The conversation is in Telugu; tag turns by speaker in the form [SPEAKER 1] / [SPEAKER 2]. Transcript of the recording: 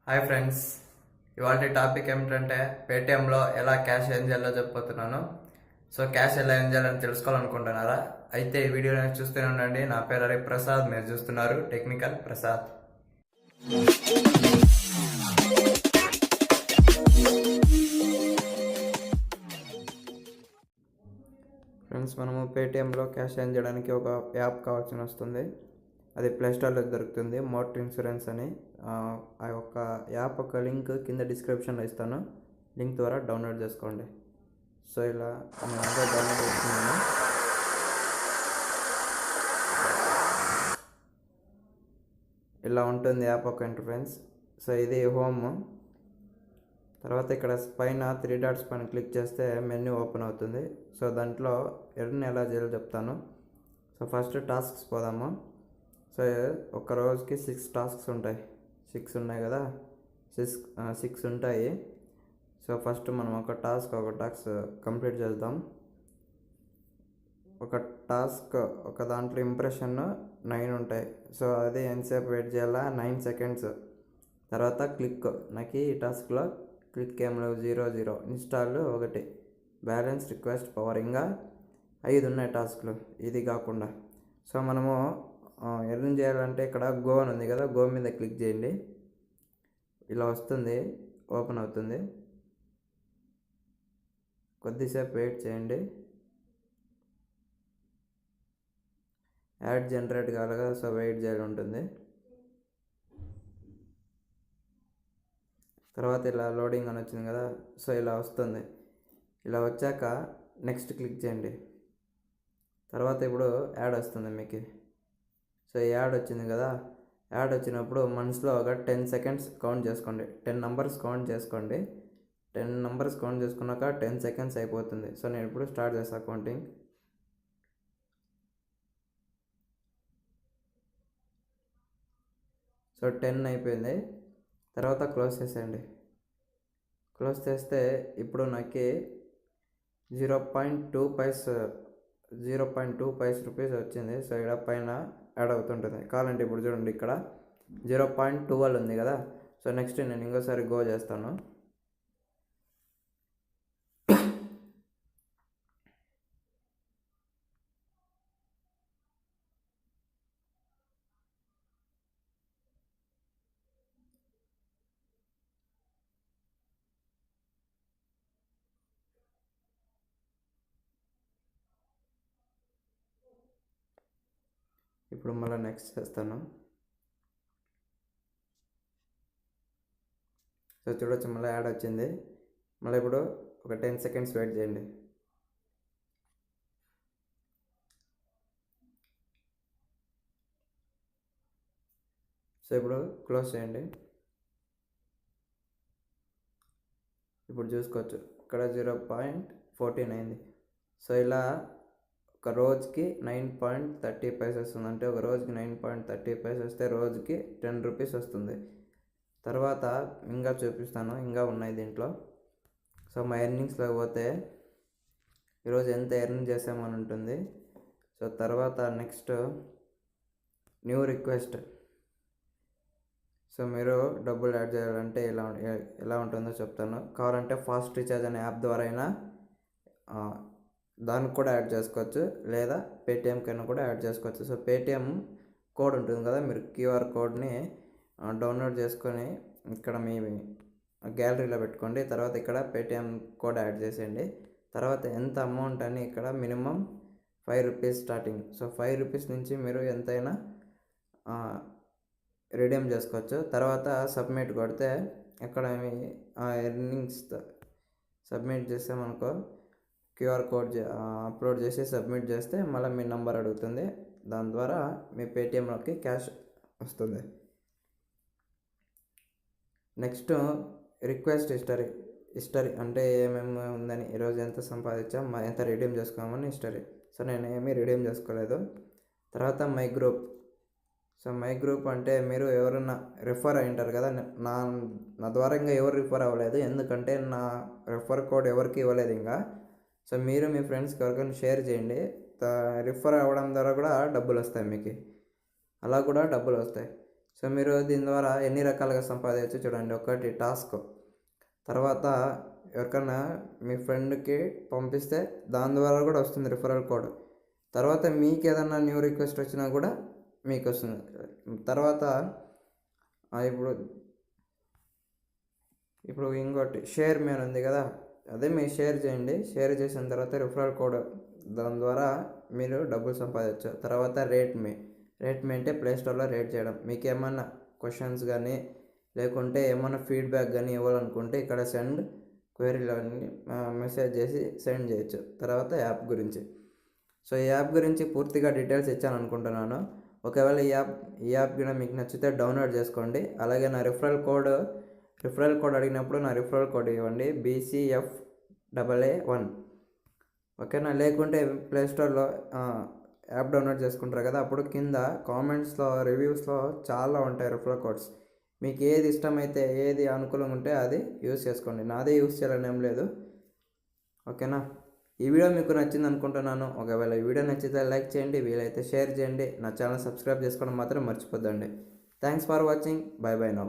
[SPEAKER 1] హాయ్ ఫ్రెండ్స్, ఇవాళ టాపిక్ ఏమిటంటే పేటిఎంలో ఎలా క్యాష్ ఏం చేయాలో చెప్పబోతున్నాను. సో క్యాష్ ఎలా ఏం చేయాలని తెలుసుకోవాలనుకుంటున్నారా? అయితే ఈ వీడియోని చూస్తూనే ఉండండి. నా పేరు ప్రసాద్, మీరు చూస్తున్నారు టెక్నికల్ ప్రసాద్. ఫ్రెండ్స్, మనము పేటిఎంలో క్యాష్ ఏం చేయడానికి ఒక యాప్ కావాల్సి వస్తుంది. అది ప్లే స్టోర్లో దొరుకుతుంది, మోటార్ ఇన్సూరెన్స్ అని. ఆ యొక్క యాప్ యొక్క లింక్ కింద డిస్క్రిప్షన్లో ఇస్తాను. లింక్ ద్వారా డౌన్లోడ్ చేసుకోండి. సో ఇలా నేను అంతా డౌన్లోడ్ చేసుకున్నాను. ఇలా ఉంటుంది యాప్ యొక్క ఇంటర్ఫేస్. సో ఇది హోమ్. తర్వాత ఇక్కడ పైన 3 డాట్స్ పైన క్లిక్ చేస్తే మెన్యూ ఓపెన్ అవుతుంది. సో దాంట్లో ఎర్న్ ఎలా చేయాలో చెప్తాను. సో ఫస్ట్ టాస్క్స్ పోదాము. సో ఒక రోజుకి 6 టాస్క్స్ ఉంటాయి. 6 ఉన్నాయి కదా, 6 ఉంటాయి. సో ఫస్ట్ మనం ఒక టాస్క్ కంప్లీట్ చేద్దాం. ఒక టాస్క్ ఒక దాంట్లో ఇంప్రెషన్ 9 ఉంటాయి. సో అది ఎంతసేపు వెయిట్ చేయాలా? 9 సెకండ్స్. తర్వాత క్లిక్. నాకు ఈ టాస్క్లో క్లిక్ ఏం లేవు, 0 ఇన్స్టాల్ 1 బ్యాలెన్స్ రిక్వెస్ట్ పవర్, ఇంకా 5 ఉన్నాయి టాస్క్లు ఇది కాకుండా. సో మనము ఎర్న్ చేయాలంటే ఇక్కడ గో అని ఉంది కదా, గో మీద క్లిక్ చేయండి. ఇలా వస్తుంది, ఓపెన్ అవుతుంది. కొద్దిసేపు వెయిట్ చేయండి. యాడ్ జనరేట్ కావాలి కదా, సో వెయిట్ చేయాలి ఉంటుంది. తర్వాత ఇలా లోడింగ్ అని వచ్చింది కదా, సో ఇలా వస్తుంది. ఇలా వచ్చాక నెక్స్ట్ క్లిక్ చేయండి. తర్వాత ఇప్పుడు యాడ్ వస్తుంది మీకు. సో యాడ్ వచ్చింది కదా, యాడ్ వచ్చినప్పుడు మనసులో ఒక 10 సెకండ్స్ కౌంట్ చేసుకోండి. 10 నంబర్స్ కౌంట్ చేసుకోండి. 10 నంబర్స్ కౌంట్ చేసుకున్నాక 10 సెకండ్స్ అయిపోతుంది. సో నేను ఇప్పుడు స్టార్ట్ చేస్తాను కౌంటింగ్. సో 10 అయిపోయింది. తర్వాత క్లోజ్ చేసేయండి. క్లోజ్ చేస్తే ఇప్పుడు నాకు 0.2 పైస్ రూపీస్ వచ్చింది. సో ఇక్కడ పైన యాడ్ అవుతుంటుంది. కావాలంటే ఇప్పుడు చూడండి, ఇక్కడ 0.12 ఉంది కదా. సో నెక్స్ట్ నేను ఇంకోసారి గో చేస్తాను. ఇప్పుడు మళ్ళీ నెక్స్ట్ చేస్తాను. సో చూడొచ్చు, మళ్ళీ యాడ్ వచ్చింది. మళ్ళీ ఇప్పుడు ఒక 10 సెకండ్స్ వెయిట్ చేయండి. సో ఇప్పుడు క్లోజ్ చేయండి. ఇప్పుడు చూసుకోవచ్చు, ఇక్కడ 0.14 అయింది. సో ఇలా ఒక రోజుకి 9.30 పైసెస్ వస్తుంది. అంటే ఒక రోజుకి 9.30 పైసెస్ వస్తే రోజుకి 10 రూపీస్ వస్తుంది. తర్వాత ఇంకా చూపిస్తాను, ఇంకా ఉన్నాయి దీంట్లో. సో మా ఎర్నింగ్స్లోకి పోతే ఈరోజు ఎంత ఎర్న్ చేసామని ఉంటుంది. సో తర్వాత నెక్స్ట్ న్యూ రిక్వెస్ట్. సో మీరు డబ్బులు యాడ్ చేయాలంటే ఎలా ఉంటుందో చెప్తాను. కావాలంటే ఫాస్ట్ రీఛార్జ్ అనే యాప్ ద్వారా అయినా దానికి కూడా యాడ్ చేసుకోవచ్చు, లేదా పేటిఎం కన్నా కూడా యాడ్ చేసుకోవచ్చు. సో పేటిఎం కోడ్ ఉంటుంది కదా, మీరు క్యూఆర్ కోడ్ని డౌన్లోడ్ చేసుకొని ఇక్కడ మీ గ్యాలరీలో పెట్టుకోండి. తర్వాత ఇక్కడ పేటిఎం కోడ్ యాడ్ చేసేయండి. తర్వాత ఎంత అమౌంట్ అని ఇక్కడ minimum 5 rupees starting. So 5 rupees నుంచి మీరు ఎంతైనా రిడీమ్ చేసుకోవచ్చు. తర్వాత సబ్మిట్ కొడితే అక్కడ మీ ఎర్నింగ్స్ సబ్మిట్ చేసామనుకో, క్యూఆర్ కోడ్ అప్లోడ్ చేసి సబ్మిట్ చేస్తే మళ్ళీ మీ నెంబర్ అడుగుతుంది. దాని ద్వారా మీ పేటిఎంలోకి క్యాష్ వస్తుంది. నెక్స్ట్ రిక్వెస్ట్ హిస్టరీ అంటే ఏమేమి ఉందని, ఈరోజు ఎంత సంపాదించాం, ఎంత రిడీమ్ చేసుకోమని హిస్టరీ. సో నేను ఏమీ రిడీమ్ చేసుకోలేదు. తర్వాత my group. So my group అంటే మీరు ఎవరన్నా రిఫర్ అయి ఉంటారు కదా, నా ద్వారా ఇంకా ఎవరు రిఫర్ అవ్వలేదు, ఎందుకంటే నా రిఫర్ కోడ్ ఎవరికి ఇవ్వలేదు ఇంకా. సో మీరు మీ ఫ్రెండ్స్కి ఎవరికైనా షేర్ చేయండి. రిఫర్ అవ్వడం ద్వారా కూడా డబ్బులు వస్తాయి మీకు, అలా కూడా డబ్బులు వస్తాయి. సో మీరు దీని ద్వారా ఎన్ని రకాలుగా సంపాదించవచ్చు చూడండి. ఒకటి టాస్క్, తర్వాత ఎవరికన్నా మీ ఫ్రెండ్కి పంపిస్తే దాని ద్వారా కూడా వస్తుంది రిఫరల్ కోడ్. తర్వాత మీకు ఏదన్నా న్యూ రిక్వెస్ట్ వచ్చినా కూడా మీకు వస్తుంది. తర్వాత ఇప్పుడు ఇంకోటి షేర్ మేన్ ఉంది కదా, అదే మీరు షేర్ చేయండి. షేర్ చేసిన తర్వాత రిఫరల్ కోడ్, దాని ద్వారా మీరు డబ్బులు సంపాదించవచ్చు. తర్వాత రేట్ మీ అంటే ప్లేస్టోర్లో రేట్ చేయడం. మీకు ఏమన్నా క్వశ్చన్స్ కానీ లేకుంటే ఏమన్నా ఫీడ్బ్యాక్ కానీ ఇవ్వాలనుకుంటే ఇక్కడ సెండ్ క్వైరీలో మెసేజ్ చేసి సెండ్ చేయొచ్చు. తర్వాత యాప్ గురించి, సో ఈ యాప్ గురించి పూర్తిగా డీటెయిల్స్ ఇచ్చాను అనుకుంటున్నాను. ఒకవేళ ఈ యాప్ కూడా మీకు నచ్చితే డౌన్లోడ్ చేసుకోండి. అలాగే నా రిఫరల్ కోడ్ అడిగినప్పుడు నా రిఫరల్ కోడ్ ఇవ్వండి, BCFAA1. ఓకేనా? లేకుంటే ప్లేస్టోర్లో యాప్ డౌన్లోడ్ చేసుకుంటారు కదా, అప్పుడు కింద కామెంట్స్లో రివ్యూస్లో చాలా ఉంటాయి రిఫరల్ కోడ్స్. మీకు ఏది ఇష్టమైతే ఏది అనుకూలంగా ఉంటే అది యూస్ చేసుకోండి. నాదే యూస్ చేయాలని ఏం లేదు. ఓకేనా? ఈ వీడియో మీకు నచ్చింది అనుకుంటున్నాను. ఒకవేళ ఈ వీడియో నచ్చితే లైక్ చేయండి, వీలైతే షేర్ చేయండి. నా ఛానల్ సబ్స్క్రైబ్ చేసుకోవడం మాత్రం మర్చిపోద్దండి. Thanks for watching. Bye bye now.